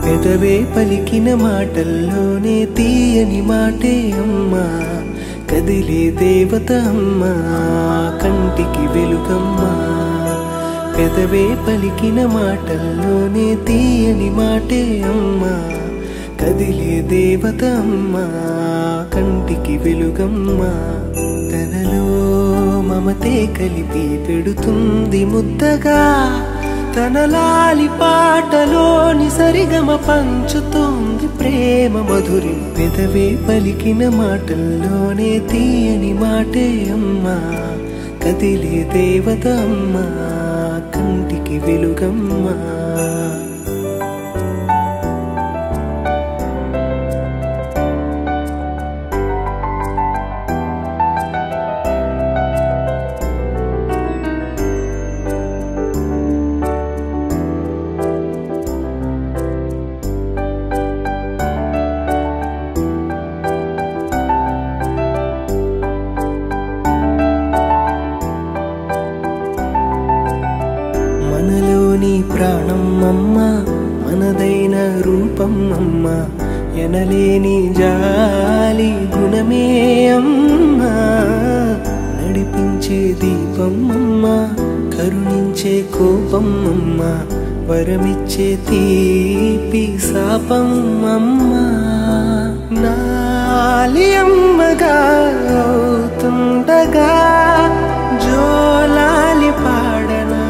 పెదవే పలికిన మాటల్లోనే తీయని మాటే అమ్మా, కదిలే దేవత అమ్మా, కంటికి వెలుగమ్మా. పెదవే పలికిన మాటల్లోనే తీయని మాటే అమ్మా, కదిలే దేవత అమ్మా, కంటికి వెలుగమ్మా. తనలో మమతే కలిపి పెడుతుంది ముద్దగా, తన లాలి పాటలోని సరిగమ పంచుతుంది ప్రేమ మధురి. పెదవే పలికిన మాటల్లోనే తీయని మాటే అమ్మా, కదిలే దేవత అమ్మా, కంటికి వెలుగమ్మా. మనలోని ప్రాణం అమ్మా, మనదైన రూపం అమ్మా, ఎనలేని జాలి గుణమే అమ్మా. నడిపించే దీపం అమ్మా, కరుణించే కోపం అమ్మా, వరమిచ్చే తీపి శాపం అమ్మా. నాలి అమ్మగా అవుతుండగా జోలాలి పాడనా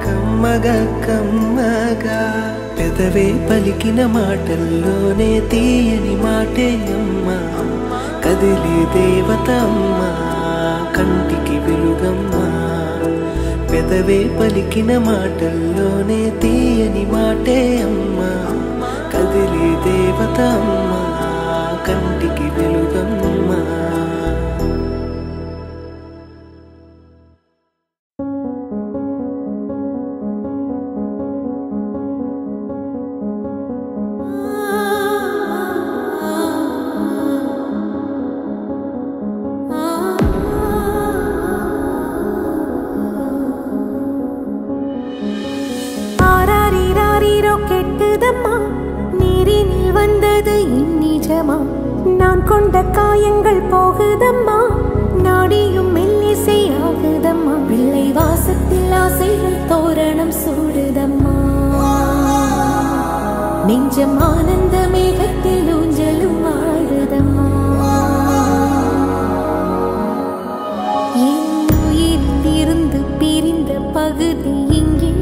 కమ్మగా కమ్మగా. పెదవే పలికిన మాటల్లోనే తీయని మాటే అమ్మా, కదిలే దేవత అమ్మా, కంటికి వెలుగమ్మా. పెదవే పలికిన మాటల్లోనే తీయని మాటే అమ్మా కదిలే దేవత అమ్మా కంటికి వెలుగమ్మా நான் கொண்ட காயங்கள் போகுதம்மா நாடியும் மெல்லிசை ஆகுதம்மா பிள்ளை வாசத்தில் ஆசைகள் தோரணம் சூடுதம்மா நெஞ்சம் ஆனந்த மேகத்தில் ஊஞ்சலும் ஆடுதம்மா என் உயிரிலிருந்து பிரிந்த பகுதி இங்கே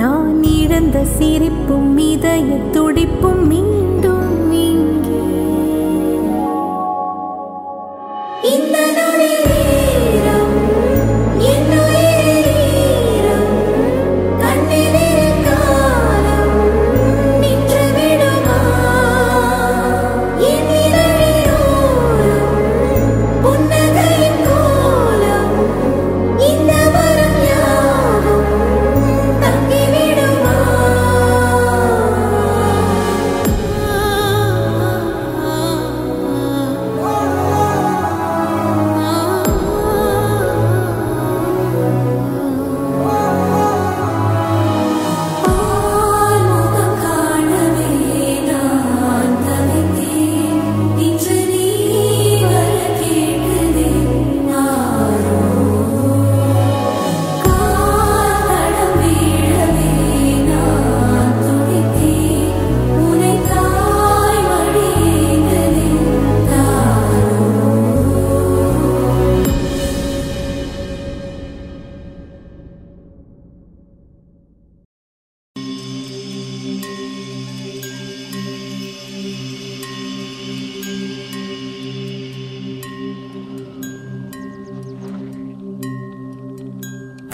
நான் இழந்த சிரிப்பும் இதய துடிப்பும் மீண்டும் இங்கே இந்த நொடிநேரம் என் உயிரிலும் கண்ணிலே காலம் நின்று விடுமா என் இதழிலோரம் புன்னகையின் கோலம் இந்த வரம் யாவும் தங்கிவிடுமா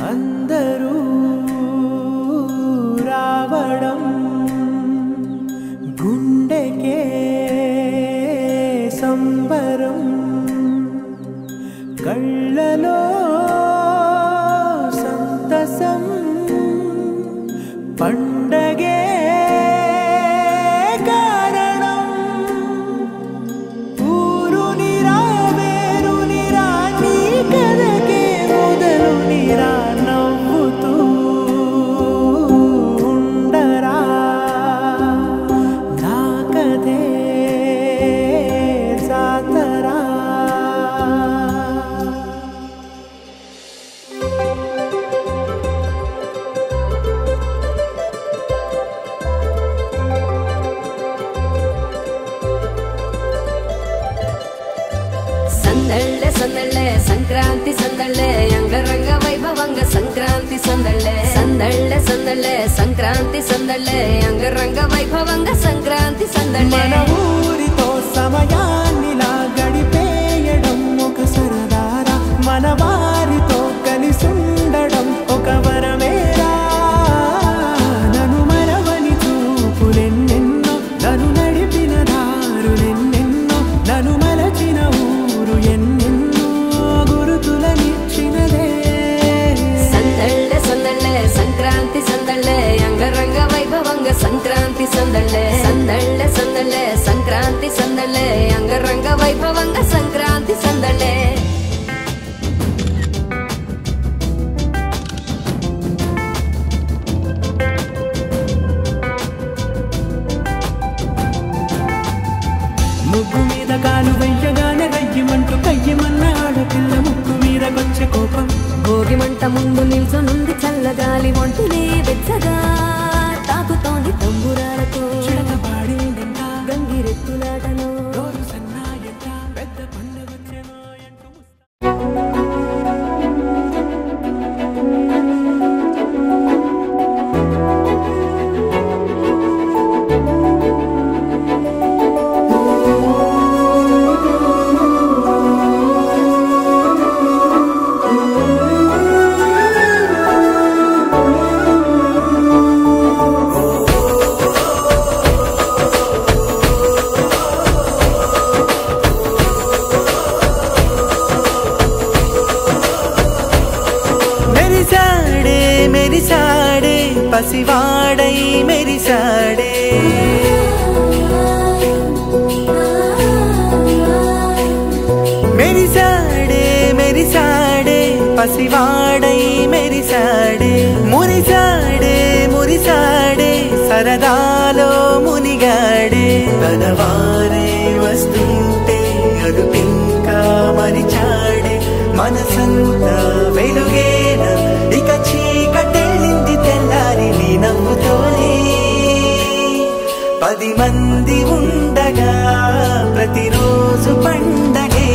అందరూ రావడం గుండెకే సంబరం కళ్ళలో సంతసం పండగే కారణం ఊరు నిరా వేరు నిరా నీ కథకే మొదలు నిరా నవ్వుతూ ఉండరా నాకదే జాతరా సందళ్ళే సందళ్ళే సంక్రాంతి సందళ్ళే అంగరంగ వైభవంగ సంక్రాంతి సందళ్ళే సందళ్ళే సందళ్ళే సంక్రాంతి సందళ్ళే అంగరంగ వైభవంగ సంక్రాంతి సందళ్ళే మన ఊరితో సమయాన్నిలా గడిపేయడం ఒక సరదారా మన వారితో కలిసుండడం ఒక వరమేరా నన్ను మరవని చూపులెన్నెన్నో నన్ను నడిపిన దారులెన్నెన్నో నన్ను మలచిన ఊరు ఎన్నెన్నో గురుతులనిచ్చినదే సందళ్ళే సందళ్ళే సంక్రాంతి సందళ్ళే అంగరంగ వైభవంగ సంక్రాంతి సందళ్ళే సందళ్ళే సందళ్ళే సంక్రాంతి సందళ్ళే అంగరంగ వైభవంగ సంక్రాంతి సందళ్ళే ముగ్గు మీద కాలు వెయ్యగానే రయ్యమంటూ కయ్యమన్న ఆడపిల్ల ముక్కు మీద కొచ్చే కోపం భోగి మంట ముందు నిల్చొనుంది చల్లగాలి ఒంటినే వెచ్చగా తాకుతోంది తంబురాలతో చిడకపాడిందంట గంగిరెత్తులాటలో రోజు సన్నాయంట పెద్ద పండుగొచ్చెనో అంటూ పసివాడై మెరిసాడే మురిసాడే మురిసాడే సరదాలో మునిగాడే తనవారే వస్తుంటే అదుపింకా మరిచాడే మనసంతా వెలుగేన ఇక చీకటెళ్ళింది తెల్లారి నీ నవ్వుతోనే 10 మంది ఉండగా ప్రతిరోజు పండగే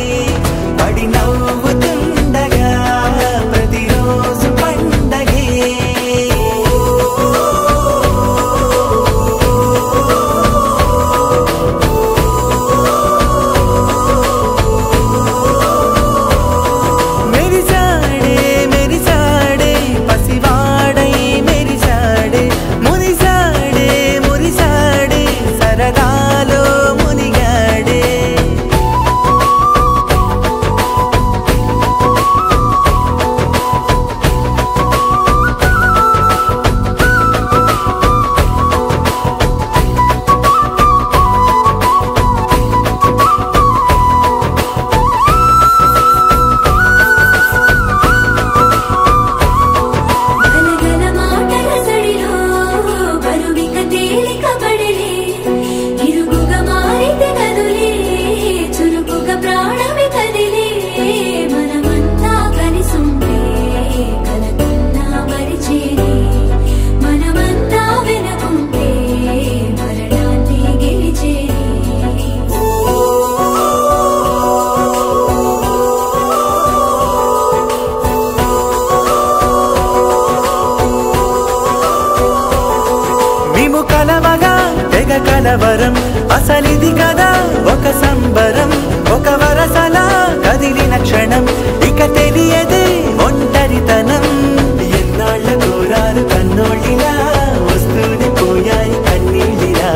పడి నవ్వుతుండగా ప్రతిరోజు పండగే మెరిసాడే మెరిసాడే పసివాడై మెరిసాడే మురిసాడే మురిసాడే సరదాలో మునిగాడే గలగల మాటల సడిలో బరువిక తేలిక పడలే ఇరుగుగా మారితే కదులే చురుకుగా ప్రాణమి కదిలే మనమంతా కలిసుంటే కలకన్నా మరిచేరే మనమంతా వెనకుంటే మరణాన్ని గెలిచేరే మేము కలవగా తెగ కలవరం అసలిది కదా ఒక సంబరం ఒక వరసలా కదిలిన క్షణం ఇక తెలియదే ఒంటరితనం ఎన్నాళ్ళ కోరారు కన్నోళ్ళిలా వస్తూనే పోయాయి కన్నీళ్ళిలా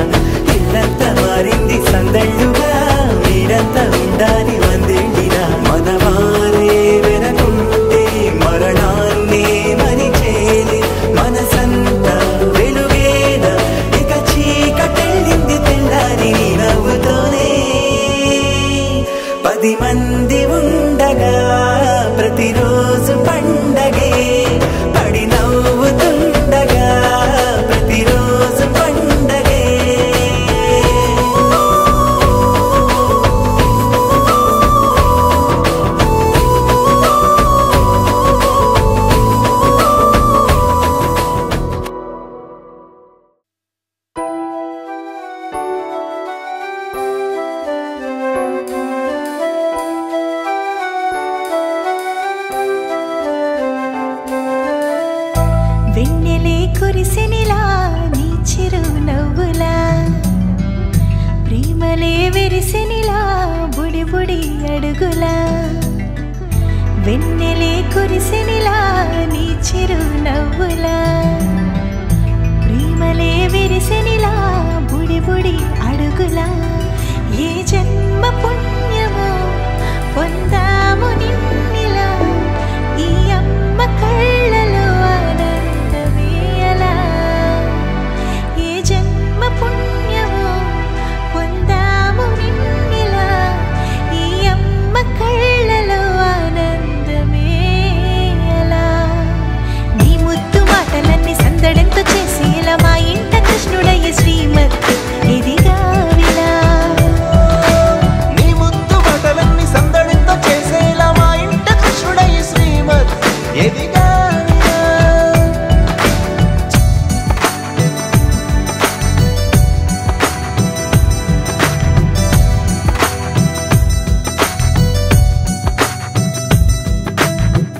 ఇల్లంతా మారింది సందళ్ళుగా మీరంతా ఉండాలి వందేళ్ళిలా మనవారే వెనకుంటే మరణాన్ని మరిచేలే మనసంతా వెలుగేన ఇక చీకటెళ్ళింది తెల్లారి నీ నవ్వుతోనే 10 మంది ఉండగా ప్రతిరోజు పండగే పడి నవ్వుతుండగా ప్రతిరోజు పండగే వెన్నెలే కురిసెనిలా నీ చిరు నవ్వులా ప్రేమలే విరిసెనిలా బుడి బుడి అడుగులా వెన్నెలే కురిసెనిలా నీ చిరు నవ్వులా ప్రేమలే విరిసెనిలా బుడి బుడి అడుగులా ఏ జన్మ పుణ్యమో పొందాము నిన్నిలా ఈ అమ్మ కళ్ళలో ఆనందమే అలా ఏ జన్మ పుణ్యమో పొందాము నిన్నిలా ఈ అమ్మ కళ్ళలో ఆనందమే అలా నీ ముద్దు మాటలన్నీ సందడెంతో చేసేలా మా ఇంట కృష్ణుడయ్య శ్రీమతి ఇదిగా విలా నీ ముద్దు మాటలన్నీ సందడితో చేసేలా మా ఇంట కృష్ణుడయ్య శ్రీమత్ ఎదిగా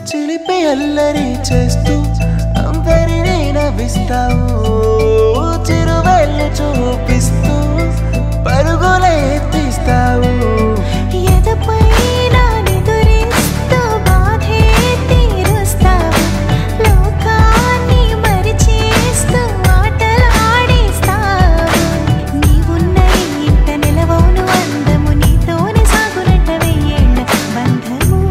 చిలిపి అల్లరి చేస్తూ అందరినీ నవ్విస్తావు చిరువెళ్ళు చూపిస్తూ పరుగులే తీస్తావు ఎదపై నా నిదురిస్తూ బాధే తీరుస్తావు లోకాన్ని మరిచేస్తూ ఆటలు ఆడిస్తావు నీవున్న ఈ ఇంట నిలవవును అందము నీతోనే సాగునట్ట వెయ్యేళ్ళ బంధము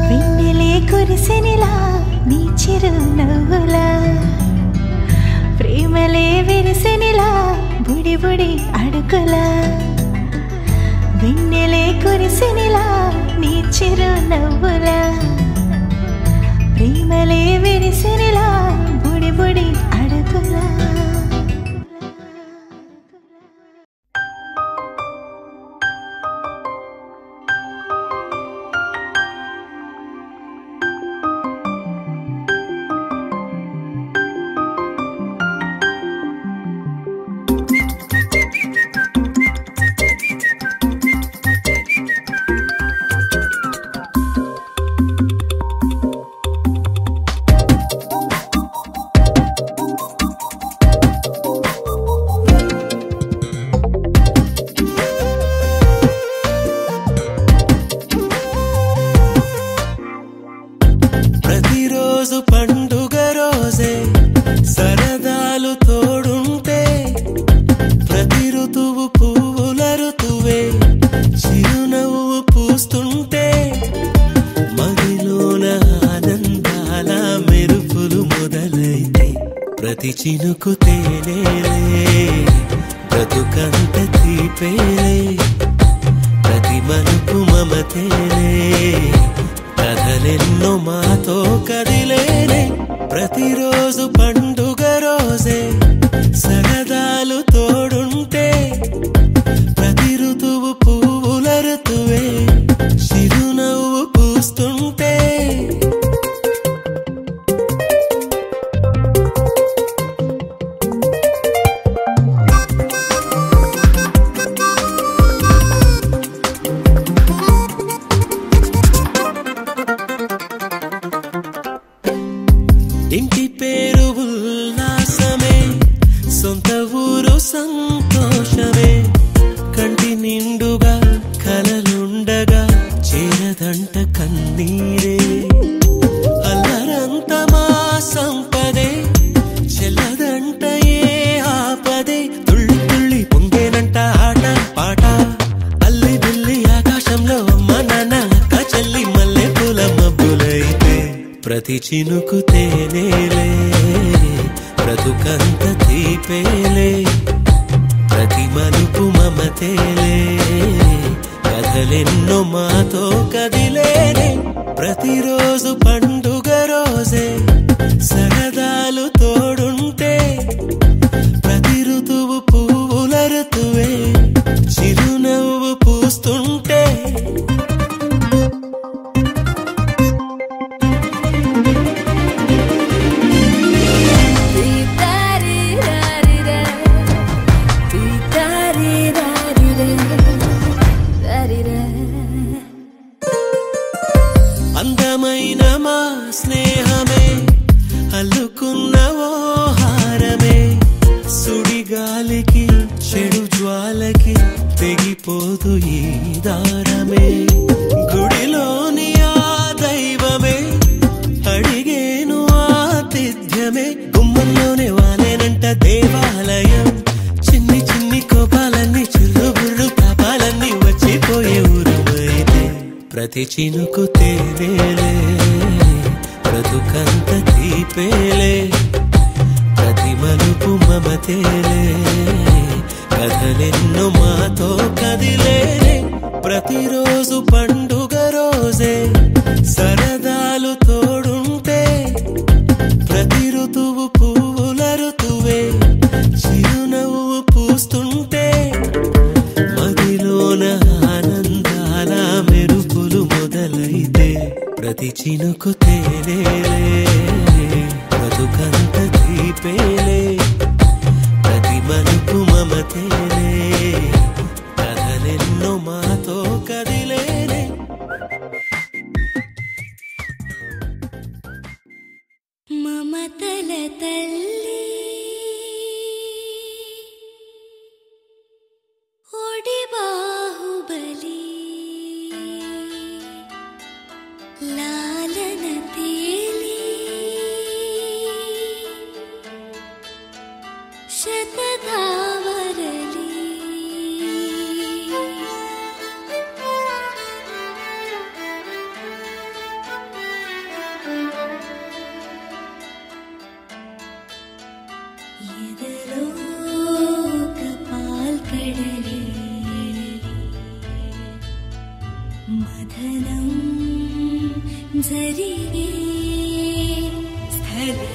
వెన్నెలే కురిసెనిలా నీ చిరు నవ్వులా బుడి బుడి అడుగులా వెన్నెలే కురిసినిలా నీ చిరు నవ్వులా ప్రేమలే విరిసినిలా బుడి బుడి అడుగులా ప్రతి చినుకు తేనేలే బ్రతుకంత తీపేలే ప్రతి మలుపు మమతేలే కథలెన్నో మాతో కదిలేనే ప్రతిరోజు పండుగ రోజే సరదాలు తోడుంటే ప్రతి ఋతువు పువ్వుల ఋతువే చిరునవ్వు పూస్తుంటే ఇంటి పేరు ఉల్లాసమే సొంత ఊరు సంతోషమే కంటి నిండుగా కలలుండగా చేరదంట కన్నీరే అల్లరంత మా సంపదే చెల్లదంట ఏ ఆపదే తుళ్ళి తుళ్ళి పొంగేనంట ఆట పాట అల్లి బిల్లి ఆకాశంలో అమ్మ నాన్న అక్క చెల్లి మల్లె పూల మబ్బులైతే ప్రతి చినుకు తేనేలే బ్రతుకంత తీపేలే ప్రతి మలుపు మమతేలే కథలెన్నో మాతో కదిలేనే ప్రతిరోజు పండుగ రోజే సరదాలు తోడుంటే ప్రతి ఋతువు పువ్వుల ఋతువే చిరునవ్వు పూస్తుంటే అందమైన మా స్నేహమే అల్లుకున్న ఓ హారమే సుడిగాలికి చెడు జ్వాలకి తెగిపోదు ఈ దారమే గుడిలోని ఆ దైవమే అడిగేను ఆతిథ్యమే గుమ్మంలోనే వాలేనంట దేవాలయం చిన్ని చిన్ని కోపాలన్నీ చిల్లు బుర్రు పాపాలన్నీ వచ్చిపోయే ఊరమైతే ప్రతి చినుకు తేనేలే బ్రతుకంత తీపేలే ప్రతి మలుపు మమతేలే కథలెన్నో మాతో కదిలేనే ప్రతిరోజు పండుగ రోజే సరదాలు తోడుంటే ప్రతి ఋతువు పువ్వుల ఋతువే చిరునవ్వు పూస్తుంటే మదిలోన ఆనందాల మెరుపులు మొదలైతే ప్రతి చినుకు తేనేలే బ్రతుకంత తీపేలే ప్రతి మలుపు మమతేలే కథలెన్నో మాతో కదిలేనే మమతల తల్లి ఒడి బాహుబలి లాలన తేలి మదనం జరిగే స్థలే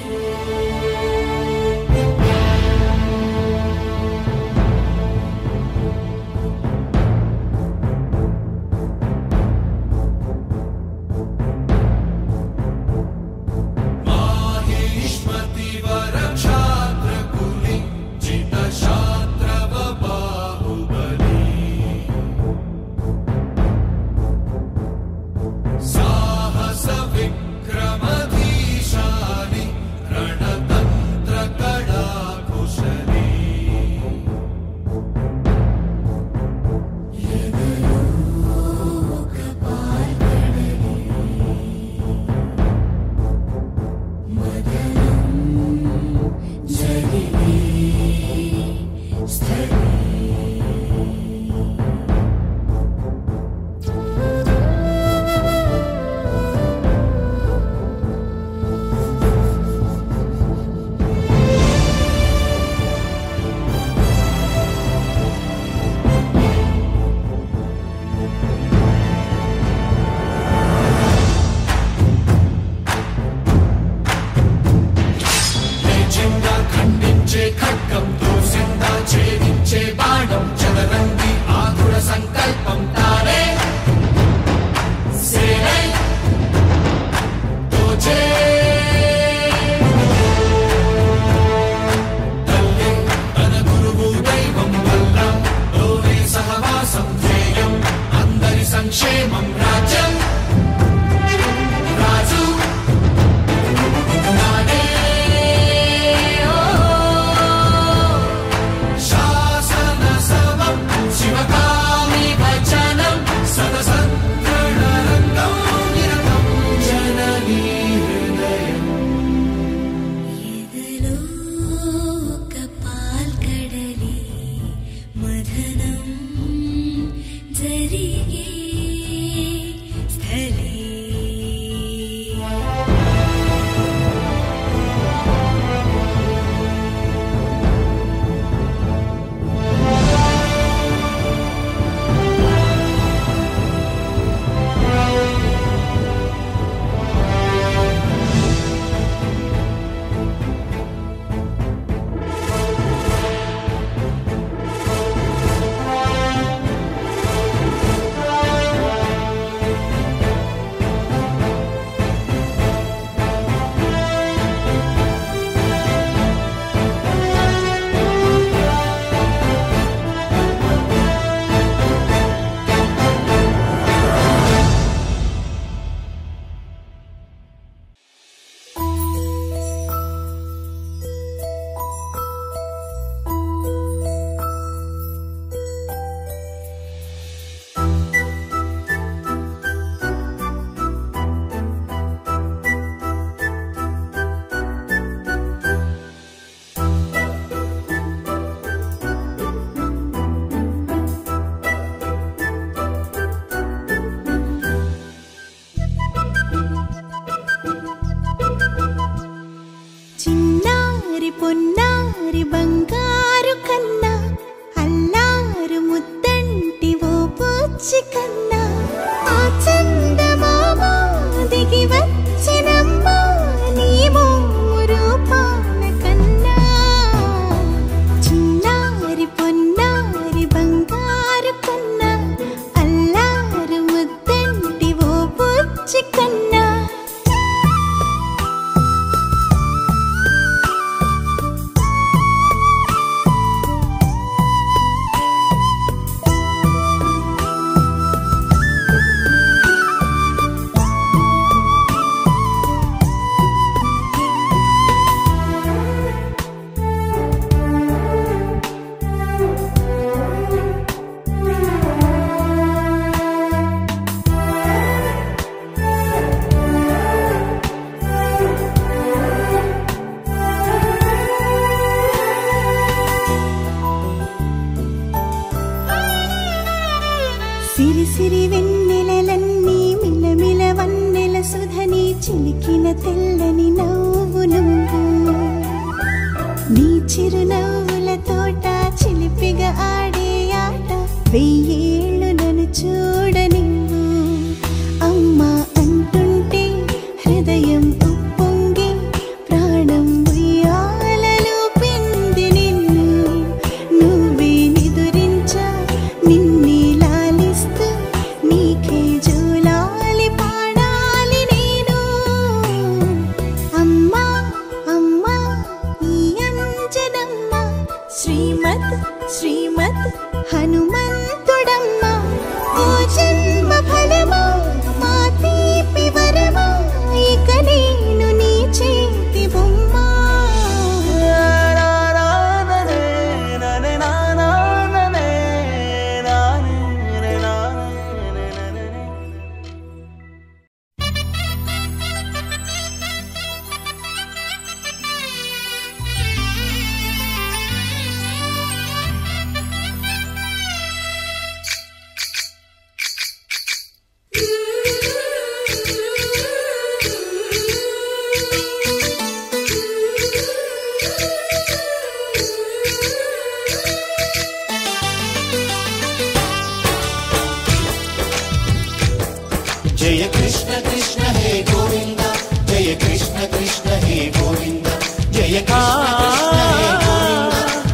జయ కృష్ణ కృష్ణ హే గోవింద జయ కృష్ణ కృష్ణ హే గోవింద జయ కృష్ణ కృష్ణ హే గోవింద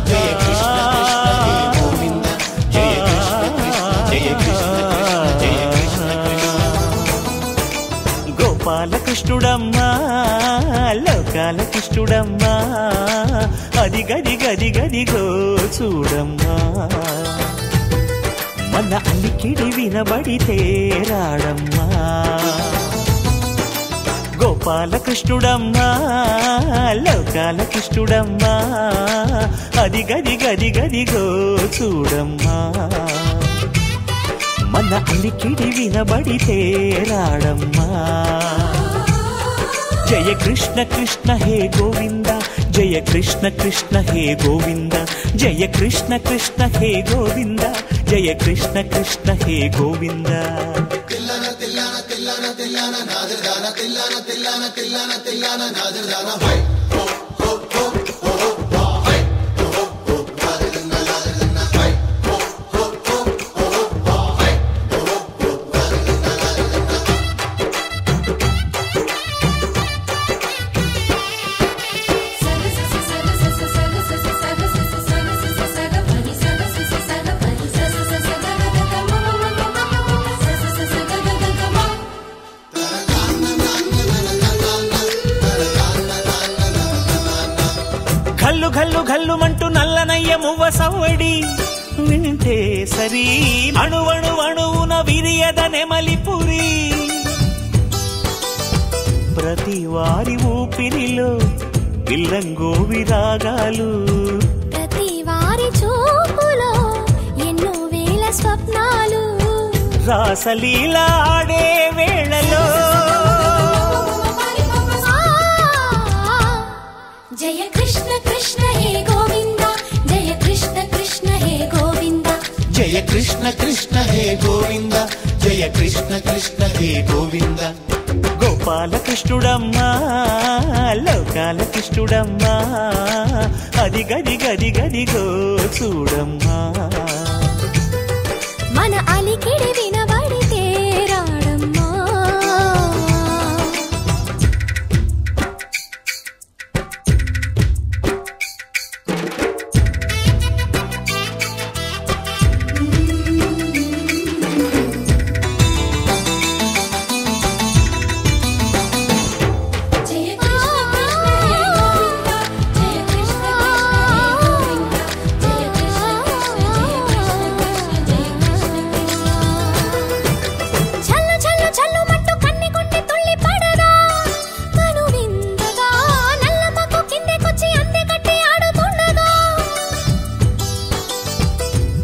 జయ కృష్ణ కృష్ణ హే గోవింద జయ కృష్ణ కృష్ణ జయ కృష్ణ జయ కృష్ణ గోపాలకృష్ణుడమ్మా లోకాలకృష్ణుడమ్మా అది గది గది గదిగో చూడమ్మా మన అలికిడి వినబడితే రాడమ్మా గోపాలకృష్ణుడమ్మా లోకాలకృష్ణుడమ్మా అది గది గది గదిగో చూడమ్మా మన అలికిడి వినబడితే రాడమ్మా జయ కృష్ణ కృష్ణ హే గోవింద జయ కృష్ణ కృష్ణ హే గోవింద జయ కృష్ణ కృష్ణ హే గోవింద జయ కృష్ణ కృష్ణ హే గోవింద తిల్లన తిల్లన తిల్లన తిల్లన నాదర్దాన తిల్లన తిల్లన తిల్లన తిల్లన నాదర్దాన హై హో హో హో హో హో హై హో హో నాదర్దాన నాదర్దాన హై హో హో హో హో హో హై హో హో ఘల్లు ఘల్లు ఘల్లుమంటూ నల్లనయ్య మువ్వ సవ్వడి వింటే సరి అణువణు అణువున విరియద నెమలిపురి ప్రతి వారి ఊపిరిలో ఇల్లంగో విరాగాలు ప్రతి వారి చూపులో ఎన్నో వేల స్వప్నాలు రాసలీల ఆడే వేళలో జయ కృష్ణ కృష్ణ హే గోవింద జయ కృష్ణ కృష్ణ హే గోవింద జయ కృష్ణ కృష్ణ హే గోవింద జయ కృష్ణ కృష్ణ హే గోవింద గోపాలకృష్ణుడమ్మా లోకాలకృష్ణుడమ్మా అది గది గది గదిగో చూడమ్మా మన అలికిడి వినబడితే రాడమ్మా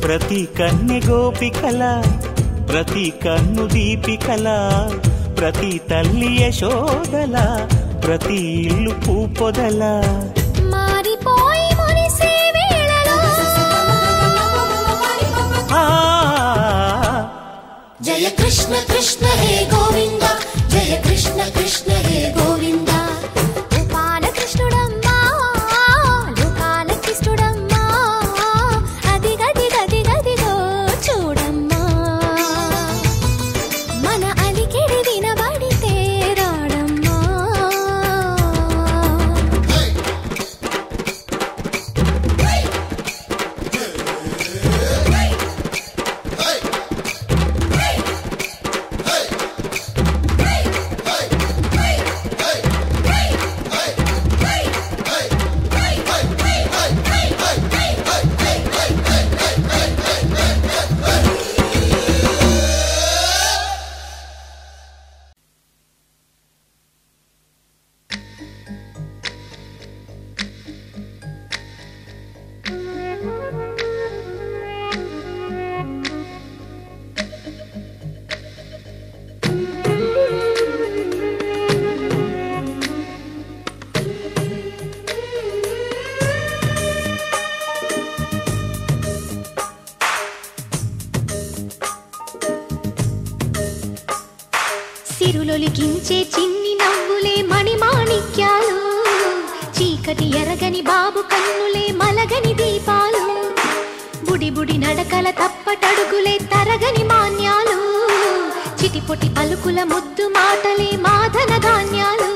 ప్రతి కన్నె గోపికల ప్రతి కన్ను దీపికల ప్రతి తల్లి యశోదల ప్రతి ఇల్లు పూపొదల మారిపోయి మురిసే వేళలో జయ కృష్ణ కృష్ణ హే గోవింద జయ కృష్ణ కృష్ణ హే గోవింద గోపాలకృష్ణుడమ్మా లోకాలకృష్ణుడమ్మా అది గది గది గదిగో చూడమ్మా మన అలికిడి వినబడితే రాడమ్మా సిరులొలికించే చిన్ని నవ్వులే మణిమాణిక్యాలు చీకటి ఎరగని బాబు కన్నులే మలగని దీపాలు బుడి బుడి నడకల తప్పటడుగులే తరగని మాన్యాలు చిటి చిటిపొటి పలుకుల ముద్దు మాటలే మాధన ధాన్యాలు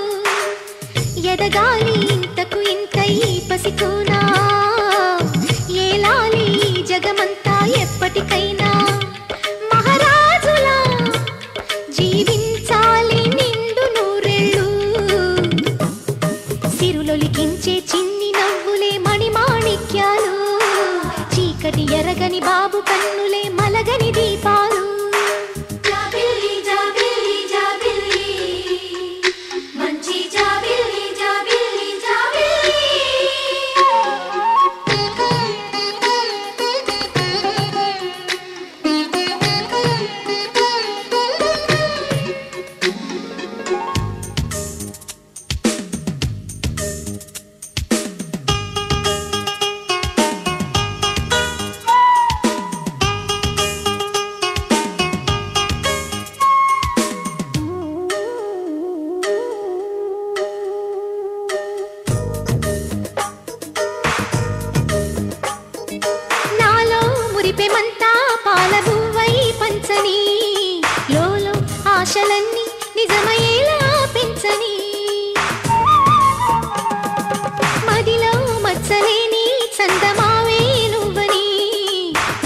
ఎదగాలి ఇంతకు ఇంతై పసికోనా ఏలాలి జగమంతా ఎప్పటికైనా మహారాజులా జీవించాలి నిండు నూరెళ్ళు సిరులొలికించే చిన్ని నవ్వులే మణిమాణిక్యాలు చీకటి ఎరగని బాబు కన్నులే మలగని దీపాలు ఆశలన్నీ నిజమయ్యేలా పెంచని మదిలో మచ్చలేని చందమావే నువ్వని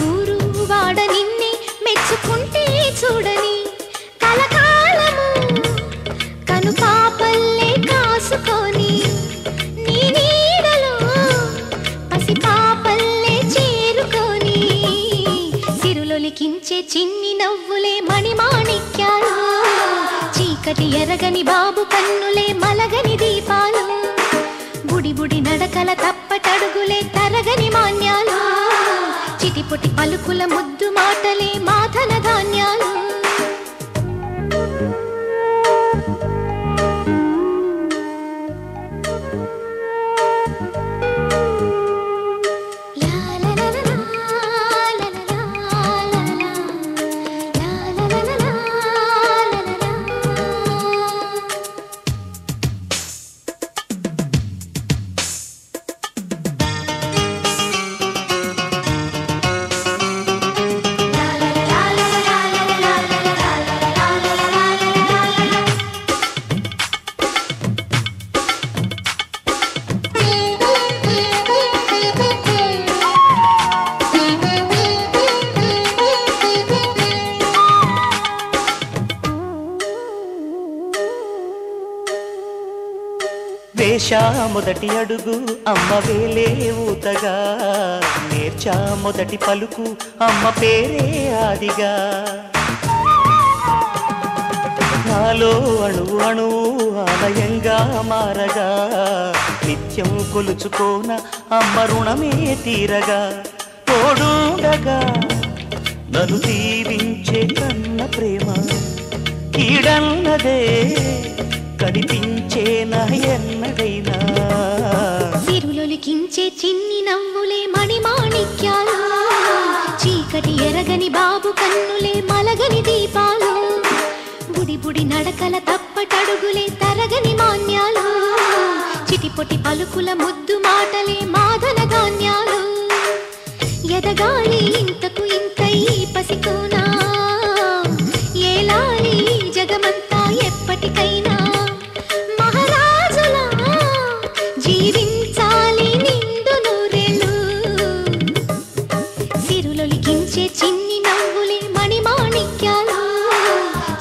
ఊరు వాడ నిన్నే మెచ్చుకుంటే చూడని కలకాలము కను పాపల్లే కాసుకొని నీ నీడలో పసి పాపల్లే చేరుకొని సిరులొలికించే చిన్ని నవ్వులే మణిమాణిక్యాలు చీకటి ఎరగని బాబు కన్నులే మలగని దీపాలు బుడి బుడి నడకల తప్పటడుగులే తరగని మాన్యాలు చిటిపొటి పలుకుల ముద్దు మాటలే మాధన ధాన్యాలు వేశా మొదటి అడుగు అమ్మ వేలే ఊతగా నేర్చా మొదటి పలుకు అమ్మ పేరే ఆదిగా నాలో అణువు అణువు ఆలయంగా మారగా నిత్యం కొలుచుకోన అమ్మ రుణమే తీరగా తోడుండగా నన్ను దీవించే కన్న ప్రేమ కీడన్నదే కనిపించేనా ఎన్నడైనా సిరులొలికించే చిన్ని నవ్వులే మణిమాణిక్యాలు చీకటి ఎరగని బాబు కన్నులే మలగని దీపాలు బుడి బుడి నడకల తప్పటడుగులే తరగని మాన్యాలు చిటిపొటి పలుకుల ముద్దు మాటలే మాధన ధాన్యాలు ఎదగాలి ఇంతకు ఇంతై పసికోనా ఏలాలి జగమంతా ఎప్పటికైనా మహారాజులా జీవించాలి నిండు నూరెళ్ళు సిరులొలికించే చిన్ని నవ్వులే మణిమాణిక్యాలు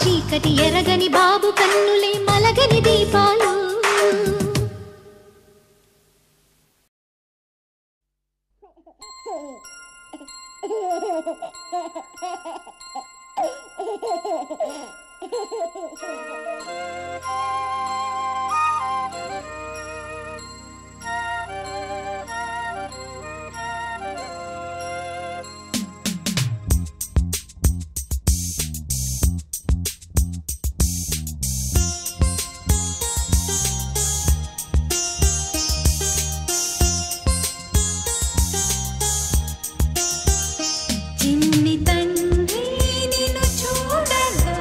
చీకటి ఎరగని బాబు కన్నులే మలగని దీపాలు చిన్ని తండ్రి నిన్ను చూడగా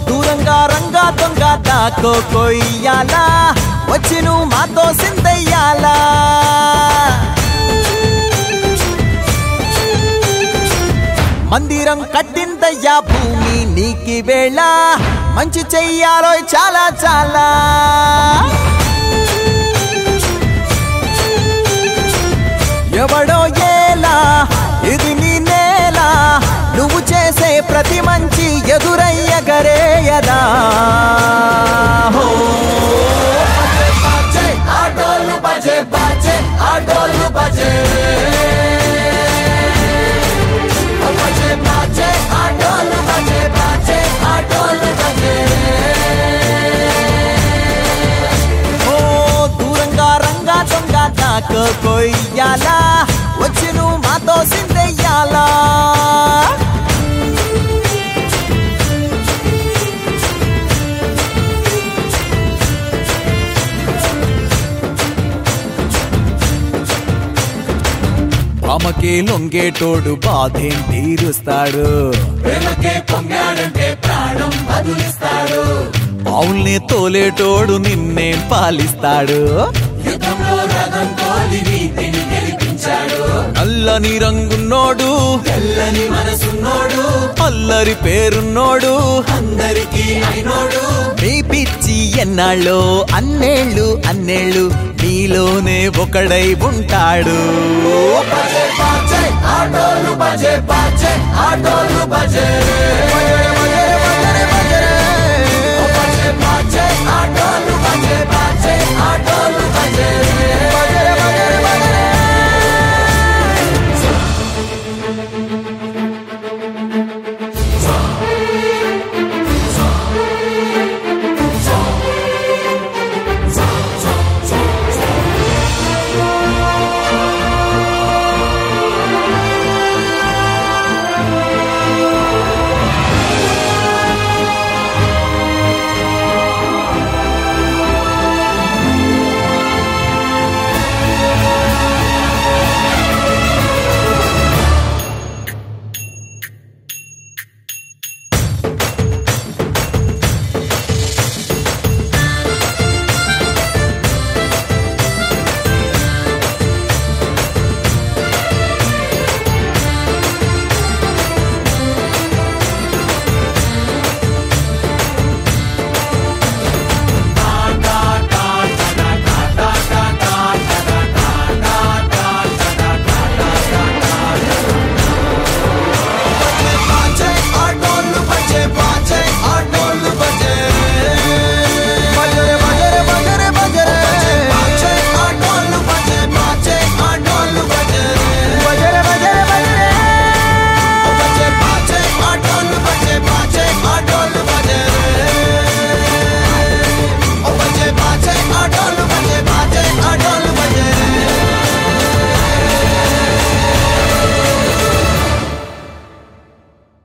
దూరంగా రంగ దొంగ దాకో కొయ్యాలా వచ్చి నువ్వు మాతో సిందయ్యాలా మందిరం కట్టిందయ్యా భూమి నీకి వేళ మంచి చెయ్యాలో చాలా చాలా ఎవడో ఏలా ఇది నీ నేల నువ్వు చేసే ప్రతి మంచి ఎదురయ్యగరేయదా ఆటోలు బజే బజే ఆటోలు బజే దూరంగా రంగా దొంగ దాకో కొయ్యాలా వచ్చి నువ్వు మాతో సిందయ్యాలా ఆమెకే లొంగేటోడు బాధేం తీరుస్తాడు పావుల్ని తోలేటోడు నిన్నే పాలిస్తాడు నల్లని రంగున్నోడు తెల్లని మనసున్నోడు అల్లరి పేరున్నోడు అందరికీ అయినోడు మీ పిచ్చి ఎన్నాళ్ళో అన్నేళ్ళు అన్నేళ్ళు నీలోనే ఒకడై ఉంటాడు ఆటోలు బజే బజే ఆటోలు బజే ఆటోలు